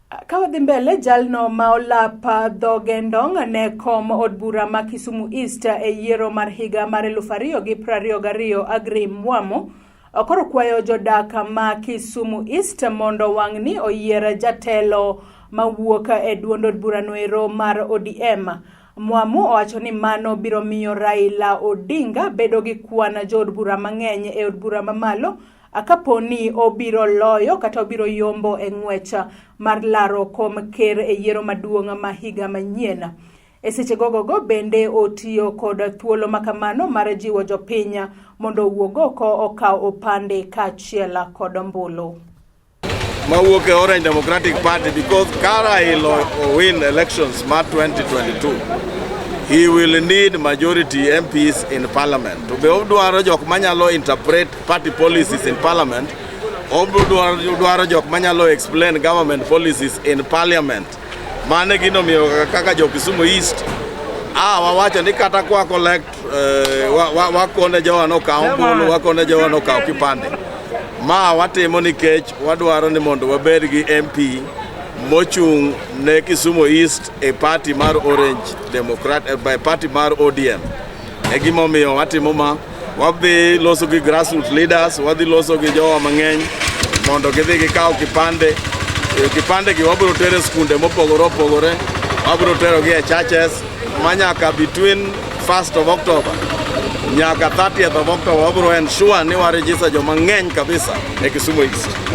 Kawadhi mbele jalno maolapa dhogendong ne kom od bura ma Kisumu East e yiero mar higa mar 2022 Aggrey Mwamo koro kwayo jodak ma Kisumu East mondo wang'ni oyier jatelo mawuok e duond od bura noero mar ODM. Mwamo owacho ni mano biro miyo Raila Odinga bedo gi kwan jood bura mang'eny e od bura mamalo akaponi obiro loyo kata obiro yombo e ng'wecha mar laro kom ker e yiero maduong' ma higa manyien. E seche gogogo bende otiyo kod thuolo makamano mar jiwo jopiny mondo owuog oko okaw opande kaachiel kod ombulu. Mawuok e Orange Democratic Party because Kara will win elections March 2022. He will need majority MPs in parliament. To be obduaro jok manyalo interpret party policies in parliament, obduaro jok manyalo explain government policies in parliament. Mane gino miyo kaka jo Kisumu East, wawacho ni kata kwa collect wakone jowa no kawo ombulu, wakone jowa no kawo kipande. Ma watimo nikech wadwaro ni mondo wabed gi MP mochung' ne Kisumu East e party mar Orange Democrat by party mar ODM. E gimomiyo watimo ma, wadhi loso gi grassroots leaders, wadhi loso gi jowa mang'eny mondo gidhi gikaw kipande. Kipande gi wabiro tere skunde mopogore opogore, wabiro tero gi e churches, manyaka between 1st of October nyaka 30th of October wabiro ensure ni waregister joma ng'eny kabisa e Kisumu East.